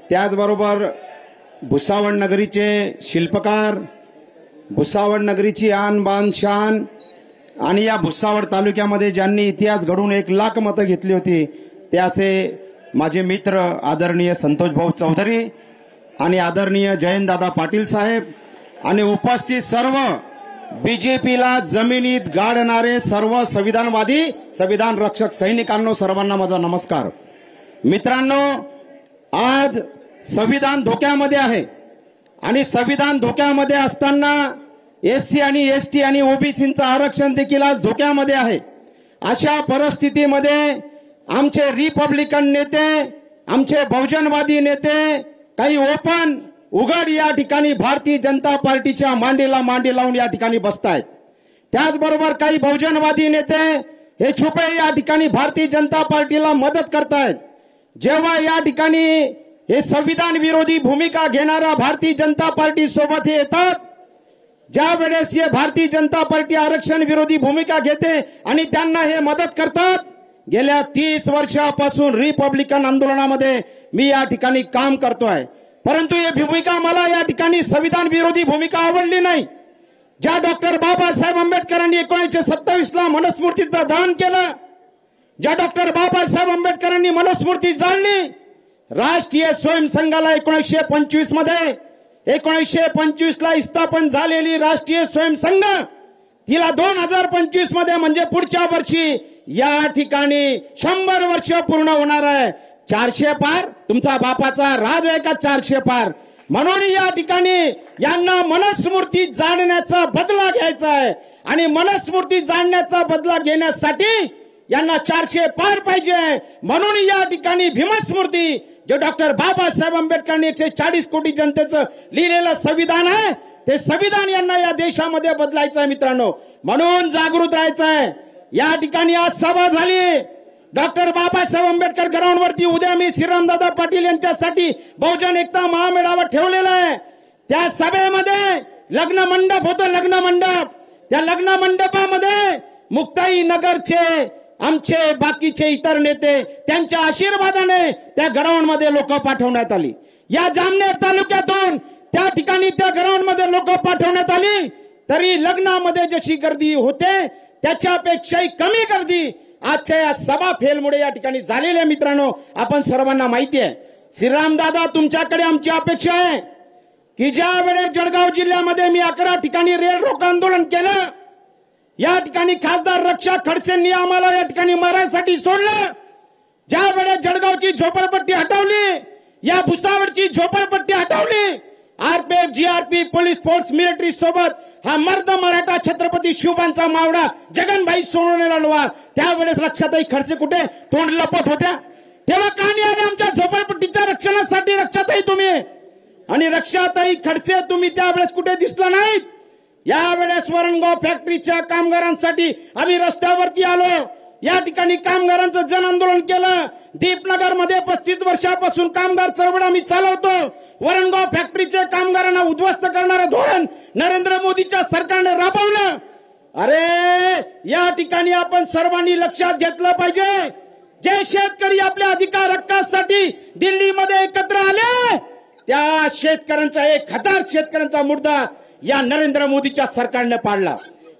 त्याचबरोबर भुसावळ नगरीचे शिल्पकार, भुसावळ नगरीची आन बान शान आणि या भुसावळ तालुक्यामध्ये ज्यांनी इतिहास घडून 1 लाख मतं घेतली होती ते असे माझे मित्र आदरणीय संतोष भाऊ चौधरी आणि आदरणीय जयंतदादा पाटील साहेब आणि उपस्थित सर्व बीजेपीला जमिनीत गाडणारे सर्व संविधानवादी संविधान रक्षक सैनिकांनो, सर्वांना माझा नमस्कार। मित्रांनो, आज संविधान धोक्यामध्ये आहे आणि संविधान धोक्यामध्ये असताना एससी आणि एसटी आणि ओबीसींचं आरक्षण देखील आज धोक्यामध्ये आहे। अशा परिस्थितीमध्ये आमचे रिपब्लिकन नेते, आमचे बहुजनवादी नेते काही ओपन उघड या ठिकाणी भारतीय जनता पार्टीच्या मांडीला मांडी लावून या ठिकाणी बसतायत। त्याचबरोबर काही बहुजनवादी नेते हे छुपे या ठिकाणी भारतीय जनता पार्टीला मदत करतायत। जेव्हा या ठिकाणी हे संविधान विरोधी भूमिका घेणारा भारतीय जनता पार्टी सोबत हे येतात, ज्या वेळेस हे भारतीय जनता पार्टी आरक्षण विरोधी भूमिका घेते आणि त्यांना हे मदत करतात। गेल्या 30 वर्षापासून रिपब्लिकन आंदोलनामध्ये मी या ठिकाणी काम करतोय, परंतु ही भूमिका मला या ठिकाणी संविधान विरोधी भूमिका आवडली नाही। ज्या डॉक्टर बाबासाहेब आंबेडकरांनी 1927 ला मनुस्मृतीचं दान केलं, ज्या डॉक्टर बाबासाहेब आंबेडकरांनी मनुस्मृती जाळली, राष्ट्रीय स्वयंसंघाला 1925 मध्ये 1925 ला स्थापन झालेली राष्ट्रीय स्वयंसंघ तिला 2025 मध्ये म्हणजे पुढच्या वर्षी या ठिकाणी 100 वर्ष पूर्ण होणार आहे। 400 पार तुमचा बापाचा राज आहे का 400 पार? म्हणून या ठिकाणी यांना मनुस्मृती जाणण्याचा बदला घ्यायचा आहे आणि मनुस्मृती जाणण्याचा बदला घेण्यासाठी यांना 400 पार पाहिजे। म्हणून या ठिकाणी भीमस्मृती जे डॉक्टर बाबासाहेब आंबेडकरांनी 140 कोटी जनतेचं लिहिलेलं संविधान आहे, ते संविधान यांना या देशामध्ये बदलायचं आहे मित्रांनो। म्हणून जागृत राहायचं आहे। या ठिकाणी आज सभा झाली डॉक्टर बाबासाहेब आंबेडकर ग्राउंडवरती। उद्या मी श्रीरामदादा पाटील यांच्यासाठी बहुजन एकता महामेळावा ठेवलेला आहे। त्या सभेमध्ये लग्न मंडप होतं, लग्न मंडप। त्या लग्न मंडपामध्ये मुक्ताई नगरचे आमचे बाकीचे इतर नेते त्यांच्या आशीर्वादाने त्या ग्राउंडमध्ये लोक पाठवण्यात आली। या जामनेर तालुक्यातून त्या ठिकाणी त्या ग्राउंडमध्ये लोक पाठवण्यात आली, तरी लग्नामध्ये जशी गर्दी होते त्याच्यापेक्षाही कमी गर्दी आजच्या या सभा फेलमुळे या ठिकाणी झालेली आहे। मित्रांनो, आपण सर्वांना माहिती आहे। श्रीरामदादा, तुमच्याकडे आमची अपेक्षा आहे की ज्या वेळेस जळगाव जिल्ह्यामध्ये मी 11 ठिकाणी रेल रोको आंदोलन केलं, या ठिकाणी खासदार रक्षा खडसेंनी आम्हाला या ठिकाणी मारायसाठी सोडलं। ज्या वेळेस जळगावची झोपडपट्टी हटवली, या भुसावळची झोपडपट्टी हटवली, RPF GRP police force military सोबत हा मर्द मराठा छत्रपती शिवबांचा मावळा जगनभाई सोनवणे लढवा, त्यावेळेस रक्षाताई खडसे कुठे तोंड लपत होत्या? तेव्हा का नाही आले आमच्या झोपडपट्टीच्या रक्षणासाठी रक्षाताई तुम्ही? आणि रक्षाताई खडसे तुम्ही त्यावेळेस कुठे दिसला नाहीत। यावेळेस वरणगाव फॅक्टरीच्या कामगारांसाठी आम्ही रस्त्यावरती आलो। या ठिकाणी कामगारांचं जन आंदोलन केलं। दीपनगर मध्ये 35 वर्षापासून कामगार चळवळ आम्ही चालवतो। वरणगाव फॅक्टरीच्या कामगारांना उद्ध्वस्त करणारं धोरण नरेंद्र मोदीच्या सरकारने राबवलं। अरे, या ठिकाणी आपण सर्वांनी लक्षात घेतलं पाहिजे, जे शेतकरी आपल्या अधिकार हक्कासाठी दिल्लीमध्ये एकत्र आले, त्या शेतकऱ्यांचा 1000 शेतकऱ्यांचा मुर्दा या नरेंद्र मोदीच्या सरकारने पाडला।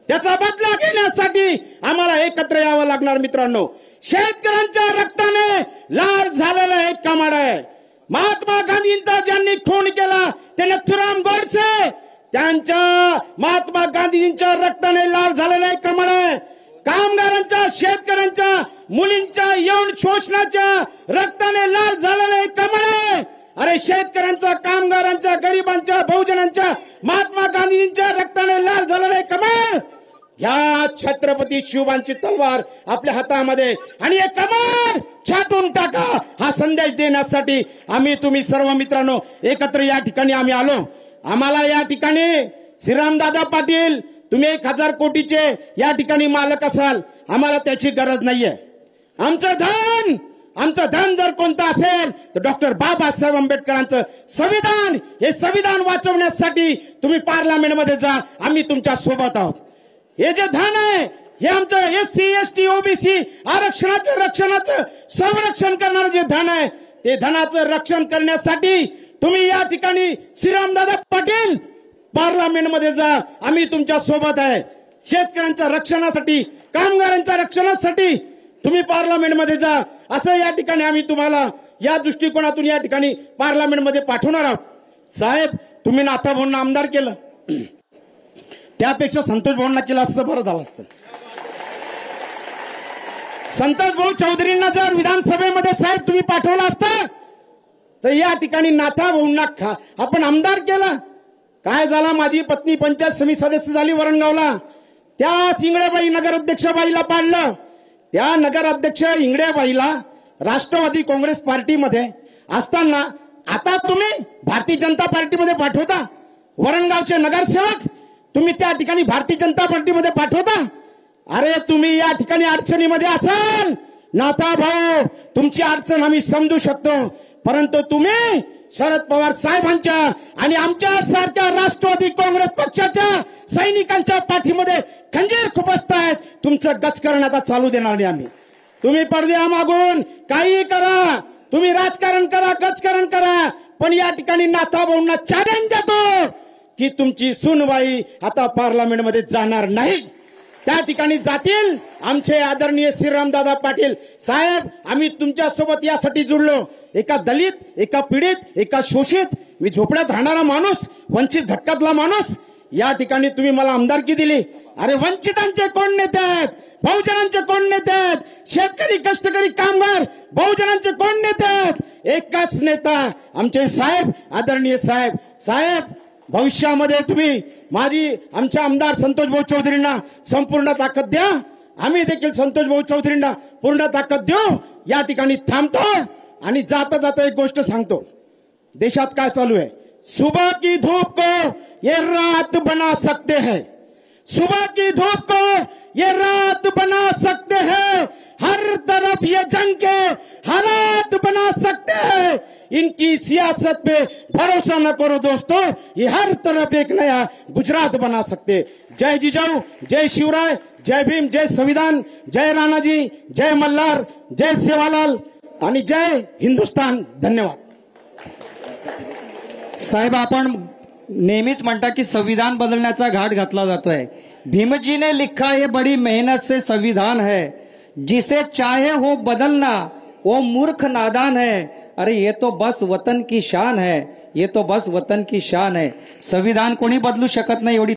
त्याचा बदला घेण्यासाठी आम्हाला एकत्र यावं लागणार मित्रांनो। शेतकऱ्यांच्या रक्ताने लाल झालेला एक कमाड आहे। महात्मा गांधींचा ज्यांनी खून केला ते नथुराम गोडसे, त्यांच्या महात्मा गांधींच्या रक्ताने लाल झालेला एक कमाड आहे। कामगारांच्या, शेतकऱ्यांच्या, मुलींच्या यौन शोषणाच्या रक्ताने लाल झालेला एक कमाड आहे। अरे, शेतकऱ्यांच्या, कामगारांच्या, गरिबांच्या, बहुजनांच्या, महात्मा गांधींच्या रक्ताने लाल झालेला एक कमाड, या छत्रपती शिवबांची तलवार आपल्या हातामध्ये, आणि हे कमाड छाटून टाका हा संदेश देण्यासाठी आम्ही तुम्ही सर्व मित्रांनो एकत्र या ठिकाणी आम्ही आलो। आम्हाला या ठिकाणी श्रीरामदादा पाटील, तुम्ही 1000 कोटीचे या ठिकाणी मालक असाल, आम्हाला त्याची गरज नाहीये। आमचं धन जर कोणतं असेल तर डॉक्टर बाबासाहेब आंबेडकरांचं संविधान, हे संविधान वाचवण्यासाठी तुम्ही पार्लमेंटमध्ये जा, आम्ही तुमच्या सोबत आहोत। हे जे धन आहे हे आमचं एससी एसटी ओबीसी आरक्षणाचं रक्षणाचं संरक्षण करणारं जे धन आहे ते धनाचं रक्षण करण्यासाठी तुम्ही या ठिकाणी श्रीरामदादा पाटील पार्लमेंटमध्ये जा, आम्ही तुमच्या सोबत आहे. शेतकऱ्यांच्या रक्षणासाठी, कामगारांच्या रक्षणासाठी तुम्ही पार्लमेंटमध्ये जा, असं या ठिकाणी आम्ही तुम्हाला या दृष्टिकोनातून या ठिकाणी पार्लमेंटमध्ये पाठवणार आहोत. साहेब, तुम्ही नाथा भाऊंना आमदार केलं, त्यापेक्षा संतोष भाऊंना केलं असतं बरं झालं असतं. संतोष भाऊ चौधरींना जर विधानसभेमध्ये साहेब तुम्ही पाठवलं असतं तर या ठिकाणी नाथा भाऊंना आपण आमदार केलं. काय झाला, माझी पत्नी पंचायत समिती सदस्य झाली वरणगावला, त्या इंगळेबाई नगराध्यक्षबाईला पाडलं. त्या नगराध्यक्ष इंगळेबाईला राष्ट्रवादी काँग्रेस पार्टीमध्ये असताना आता तुम्ही भारतीय जनता पार्टीमध्ये पाठवता. वरणगावचे नगरसेवक तुम्ही त्या ठिकाणी भारतीय जनता पार्टीमध्ये पाठवता. अरे तुम्ही या ठिकाणी अडचणीमध्ये असाल नाथा भाऊ, तुमची अडचण आम्ही समजू शकतो, परंतु तुम्ही शरद पवार साहेबांच्या आणि आमच्या सारख्या राष्ट्रवादी काँग्रेस पक्षाच्या सैनिकांच्या पाठीमध्ये खंजीर खुपसतायत. तुमचं गचकरण आता चालू देणार नाही आम्ही. तुम्ही पडद्यामागून काही करा, तुम्ही राजकारण करा, गचकरण करा, पण या ठिकाणी नाथा भाऊंना चॅलेंज देतो की तुमची सुनवाई आता पार्लमेंटमध्ये जाणार नाही. त्या ठिकाणी जातील आमचे आदरणीय श्रीरामदादा पाटील साहेब. आम्ही तुमच्या सोबत यासाठी जुळलो, एका दलित, एका पीडित, एका शोषित, मी झोपड्यात राहणारा माणूस, वंचित घटकातला माणूस, या ठिकाणी तुम्ही मला आमदारकी दिली. अरे वंचितांचे कोण नेते आहेत, बहुजनांचे कोण नेते आहेत, शेतकरी, कष्टकरी, कामगार, बहुजनांचे कोण नेते आहेत? एकच नेता आमचे साहेब, आदरणीय साहेब. साहेब, भविष्यामध्ये तुम्ही आमचे आमदार संतोष भाऊ चौधरींना संपूर्ण ताकद द्या. आम्ही देखील संतोष भाऊ चौधरींना पूर्ण ताकद देऊ. या ठिकाणी थांबतो आणि जाता जाता एक गोष्ट सांगतो. देशात काय चालू आहे? सुबह की धूप को ये रात बना सकते हैं, सुबह की धूप को ये रात बना सकते हैं, हर तरफ ये जंग के हालात बना सकते हैं. इनकी सियासत पे भरोसा न करो दोस्तों, ये हर तरफ एक नया गुजरात बना सकते. जय जिजाऊ, जय शिवराय, जय भीम, जय संविधान, जय राणाजी, जय मल्हार, जय सेवालाल आणि जय हिंदुस्तान. धन्यवाद. साहेब, आपण नेहमीच म्हणता की संविधान बदलण्याचा घाट घातला जातोय. भीमजी ने लिखा ये बड़ी मेहनत से संविधान है, जिसे चाहे हो बदलना वो मूर्ख नादान है. अरे ये तो बस वतन की शान है, ये तो बस वतन की शान है. संविधान कोणी बदलू शकत नाही एवढी